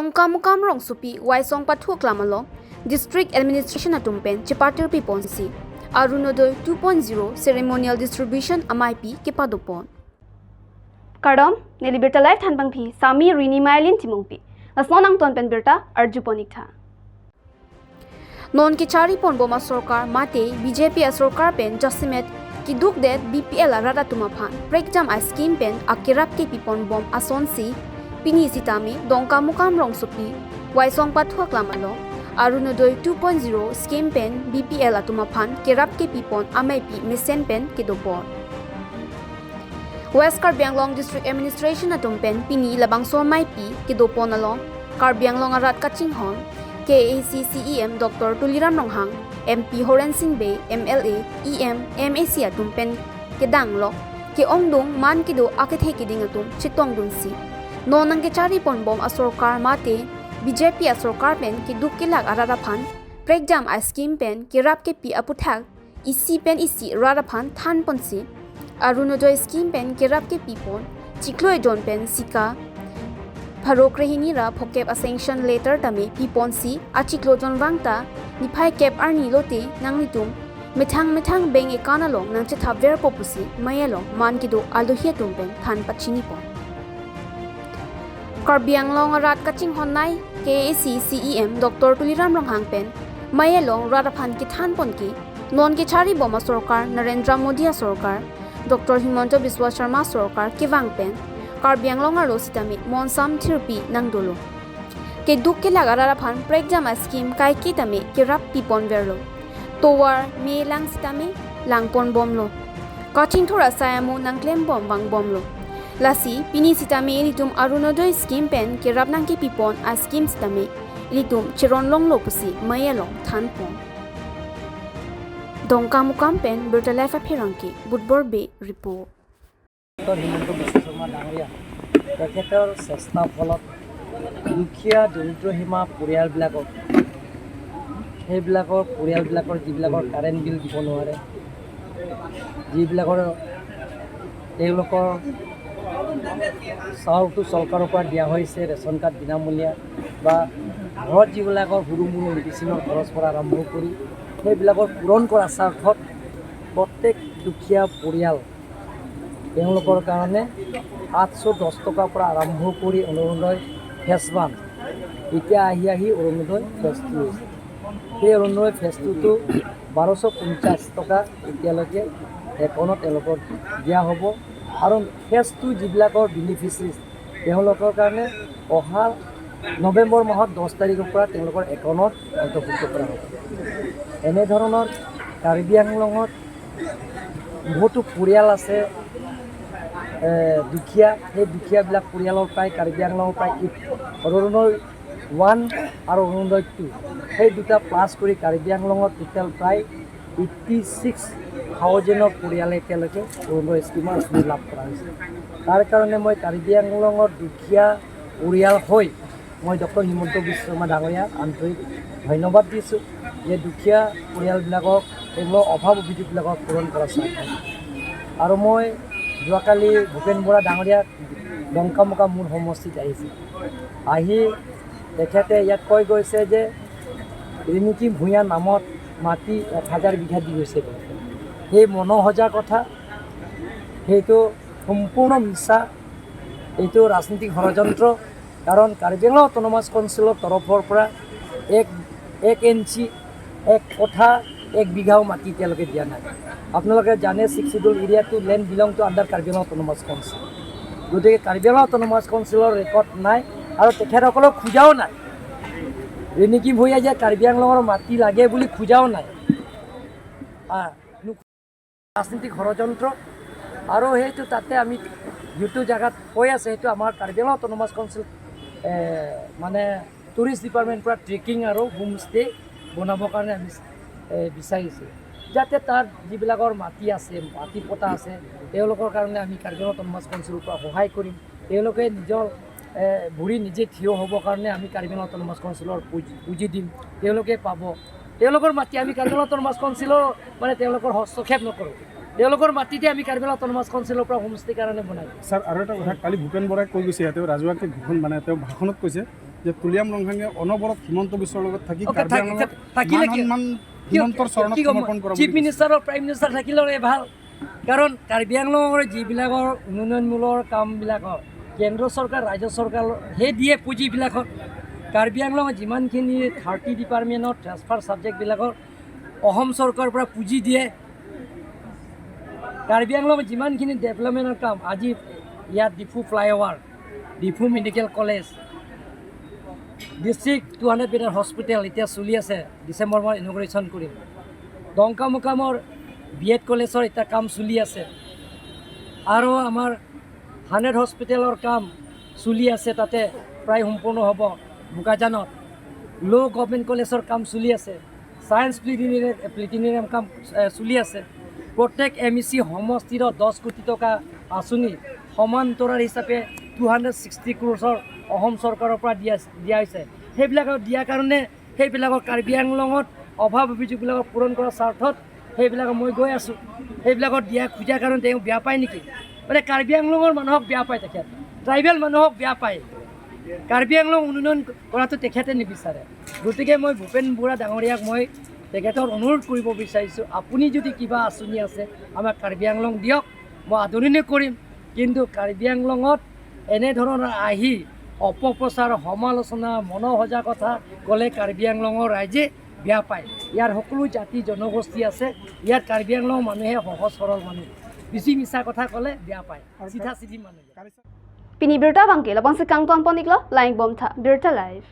Dongka mukam rong supi waisong pathu klamalo District Administration atumpen Chipatir Piponsi Arunodoi 2.0 Ceremonial Distribution MIP Kipadopon Kardom Nelibirta Life Tanbang Pi Sami Rini Mailin Timongpi Asnonang Ton Penbirta Arjuponikta Non Kichari Pon Boma Sorkar Mate BJP Sorkar Pen Jasimet Kiduk Det BPL Arada Tumapan Breakjam a scheme pen Akirap Ke Pipon Bom Asonsi Pini Sitami Dongka mukam rong supi waisong pathu klamalo Arunodoi 2.0 scheme pen BPL atumapan Kirap Ke Pipon MIP Mesen pen Kidopon West Karbi Anglong District Administration atumpen Pini Labangso MIP Kidopon along Karbi Anglong Arat Kachinghon KACCEM Dr. Tuliram Ronghang MP Horen Singbe MLA EM MAC atumpen Kedanglo Ke Ongdong Man Kido Akethe Kiding atum Chitong Dunsi Nonang Kichari Pon Bom Asorkar Mate BJP Asorkar Pen Kiduk Kilak Ararapan Breakjam a scheme pen Kirap Ke Pi Aputhak Isi pen Isi Rarapan Than Ponsi Arunodoi scheme pen Kirap Ke Pi Pon Chikloe John pen Sika Pharokrehini ra Phokep a sanction later tame Pi Ponsi Achiklo John Wangta Niphai Kep Arni Lote Nanglitum Methang Beng Ekanalong Nang Chethaver Popusi Mayalong Man Kido Alohia Tumpen Than Pachini Pon Karbi Anglong Arat Kachinghon Nai KACCEM Dr. Tuliram Ronghang Pen Mayalong Rarapan Ki Than Pon Ki Non Kichari Boma Sorkar Narendra Modi Sorkar Dr. Himanta Biswa Sharma Sorkar Kiwang Pen Karbi Anglong Aro Sitami Monsam Thirpi Nangdolo Ke Duk Ke Laga Rarapan Breakjam a scheme Kai Kitame Kirap Pipon Verlo Towar Me Lang Sitame Langpon Bomlo Kachin Thora Sayamu Nangklem Bom Bang Bomlo Lasi Pini Sitame Ilitum Arunodoi scheme pen Kirap Nangki Pipon a scheme Sitame Ilitum Chiron Long Lopusi Mayalong Thanpon Dongka mukam pen Berta Life Aphiranki Budbor Be Report Himanta Biswa Sarma ডাঙৰীয়া তেখেতৰ চেষ্টাৰ ফলত দুখীয়া দৰিদ্ৰ সীমা পৰিয়ালবিলাকক সেইবিলাকৰ পৰিয়ালবিলাকৰ যিবিলাকৰ current bill দিব নোৱাৰে যিবিলাকৰ তেওঁলোকৰ চাউলটো চৰকাৰৰ পৰা দিয়া হৈছে ৰেচন কাৰ্ড বিনামূলীয়া বা ঘৰত যিবিলাকৰ সৰু সৰু মেডিচিনৰ খৰচ পৰা আৰম্ভ কৰি সেইবিলাকৰ পূৰণ কৰাৰ স্বাৰ্থত প্ৰত্যেক দুখীয়া পৰিয়াল তেওঁলোকৰ কাৰণে 810 টকাৰ পৰা আৰম্ভ কৰি অৰুণোদয় ফেজ 1 এতিয়া আহি অৰুণোদয় ফেজ 2 সেই অৰুণোদয় ফেজ 2টো 1250 টকা এতিয়ালৈকে একাউণ্টত তেওঁলোকক দিয়া হ'ব আৰু ফেজ 2 যিবিলাকৰ বেনিফিচিয়াৰিজ তেওঁলোকৰ কাৰণে অহা নৱেম্বৰ মাহত 10 তাৰিখৰ পৰা তেওঁলোকৰ একাউণ্টত অন্তৰ্ভুক্ত কৰা হ'ব এনেধৰণৰ কাৰ্বি আংলঙত বহুতো পৰিয়াল আছে দুখীয়া সেই দুখীয়াবিলাক পৰিয়ালৰ প্ৰায় কাৰ্বি আংলঙৰ প্ৰায় অৰুণোদয় 1 আৰু অৰুণোদয় 2 সেই দুটা প্লাছ কৰি কাৰ্বি আংলঙত টোটেল প্ৰায় 86,000 পৰিয়ালে এতিয়ালৈকে অৰুণোদয় স্কিমৰ আঁচনি লাভ কৰা হৈছে তাৰ কাৰণে মই কাৰ্বি আংলঙৰ দুখীয়া পৰিয়াল হৈ মই ডক্টৰ হিমন্ত বিশ্ব শৰ্মা ডাঙৰীয়াক আন্তৰিক ধন্যবাদ দিছোঁ যে দুখীয়া পৰিয়ালবিলাকক এইবোৰ অভাৱ অভিযোগবিলাকক পূৰণ কৰা চাই আৰু মই যোৱাকালি ভূপেন বৰা ডাঙৰীয়াক দংকা মুকা মোৰ সমষ্টিত আহি তেখেতে ইয়াত কৈ গৈছে যে ৰিণিকী ভূঞা নামত মাটি 1000 বিঘা দি গৈছে সেই মনোহজাৰ কথা সেইটো সম্পূৰ্ণ মিছা এইটো ৰাজনীতিক ষড়যন্ত্ৰ কাৰণ কাৰ্বি আংলং অট'নমাছ কাউন্সিলৰ তৰফৰ পৰা এক ইঞ্চি এক কঠা 1 বিঘাও মাটি এতিয়ালৈকে দিয়া নাই আপোনালোকে জানে 6 শিডিউল এৰিয়াটো land belong to under Karbi Anglong autonomous council গতিকে কাৰ্বি আংলং অট'নমাছ কাউন্সিলৰ ৰেকৰ্ড নাই আৰু তেখেতসকলক খোজাও নাই ৰিণিকী ভূঞা যে কাৰ্বি আংলঙৰ মাটি লাগে বুলি খোজাও নাই ৰাজনীতিক ষড়যন্ত্ৰ আৰু সেইটো তাতে আমি যিটো জেগাত কৈ আছে সেইটো আমাৰ কাৰ্বি আংলং অট'নমাছ কাউন্সিল মানে টুৰিষ্ট ডিপাৰ্টমেণ্টৰ পৰা ট্ৰেকিং আৰু হোমষ্টে বনাবৰ কাৰণে আমি বিচাৰিছোঁ যাতে তাৰ যিবিলাকৰ মাটি আছে মাটি পটা আছে তেওঁলোকৰ কাৰণে আমি কাৰ্বি আংলং অট'নমাছ কাউন্সিলৰ পৰা সহায় কৰিম তেওঁলোকে নিজৰ ভৰি নিজে থিয় হ'বৰ কাৰণে আমি কাৰ্বি আংলং অট'নমাছ কাউন্সিলৰ পুঁজি দিম তেওঁলোকে পাব তেওঁলোকৰ মাটি আমি কাৰ্বি আংলং অট'নমাছ কাউন্সিলৰ মানে তেওঁলোকৰ হস্তক্ষেপ নকৰোঁ তেওঁলোকৰ মাটিতে আমি কাৰ্বি আংলং অট'নমাছ কাউন্সিলৰ পৰা হোমষ্টে কাৰণে বনাই স্যাৰ আৰু এটা কথা কালি ভূপেন বৰাই কৈ গৈছে তেওঁ ৰাজহুৱাকে ঘোষণ মানে তেওঁ ভাষণত কৈছে যে তুলিৰাম ৰংহাঙে অনবৰত হিমন্ত বিশ্বৰ লগত থাকি Okay, কাৰ্বি আংলঙত থাকিলে মান কি? সন্মান হিমন্তৰ চৰণত সমৰ্পণ কৰা চিফ মিনিষ্টাৰ আৰু প্ৰাইম মিনিষ্টাৰ থাকিলে ভাল কাৰণ কাৰ্বি আংলঙৰ যিবিলাকৰ উন্নয়নমূলৰ কামবিলাকৰ কেন্দ্ৰ চৰকাৰ ৰাজ্য চৰকাৰ সেই দিয়ে পুঁজিবিলাকত কাৰ্বি আংলঙত যিমানখিনি 30 ডিপাৰ্টমেণ্টত ট্ৰান্সফাৰ ছাবজেক্টবিলাকৰ অসম চৰকাৰৰ পৰা পুঁজি দিয়ে কাৰ্বি আংলঙত যিমানখিনি ডেভেলপমেণ্টৰ কাম আজি ইয়াত Diphu flyover Diphu medical college district 200 বেডৰ হস্পিটেল এতিয়া চলি আছে ডিচেম্বৰ মাহত ইনগ্ৰেশ্যন কৰিম দংকামুকামৰ BEd কলেজৰ এতিয়া কাম চলি আছে আৰু আমাৰ 100 হস্পিটেলৰ কাম চলি আছে তাতে প্ৰায় সম্পূৰ্ণ হ'ব বোকাজানত ল' গভৰ্ণমেণ্ট কলেজৰ কাম চলি আছে ছায়েন্স প্লেটিনিয়াম কাম চলি আছে প্ৰত্যেক MEC সমষ্টিৰ 10 কোটি টকা আঁচনি সমান্তৰাল হিচাপে 260 ক্ৰ'ৰৰ অসম চৰকাৰৰ পৰা দিয়া হৈছে সেইবিলাকক দিয়াৰ কাৰণে সেইবিলাকৰ কাৰ্বি আংলঙত অভাৱ অভিযোগবিলাকক পূৰণ কৰাৰ স্বাৰ্থত সেইবিলাকক মই গৈ আছোঁ সেইবিলাকত দিয়া খোজাৰ কাৰণে তেওঁ বেয়া পায় নেকি মানে কাৰ্বি আংলঙৰ মানুহক বেয়া পায় তেখেত ট্ৰাইবেল মানুহক বেয়া পায় কাৰ্বি আংলং উন্নয়ন কৰাটো তেখেতে নিবিচাৰে গতিকে মই ভূপেন বৰা ডাঙৰীয়াক মই তেখেতৰ অনুৰোধ কৰিব বিচাৰিছোঁ আপুনি যদি কিবা আঁচনি আছে আমাক কাৰ্বি আংলং দিয়ক মই আদৰণি কৰিম কিন্তু কাৰ্বি আংলঙত এনেধৰণৰ আহি অপপ্ৰচাৰ সমালোচনা মনসজা ক'লে কাৰ্বি আংলঙৰ ৰাইজে বেয়া পায় ইয়াৰ সকলো জাতি জনগোষ্ঠী আছে ইয়াত কাৰ্বি আংলং মানুহে সহজ সৰল মানুহ বেছি মিছা কথা ক'লে বেয়া পায় চিধা চিধি মানুহ Pini Birta Bangke, labang sa kang tuan poniklo, laing bomta, Birta Live.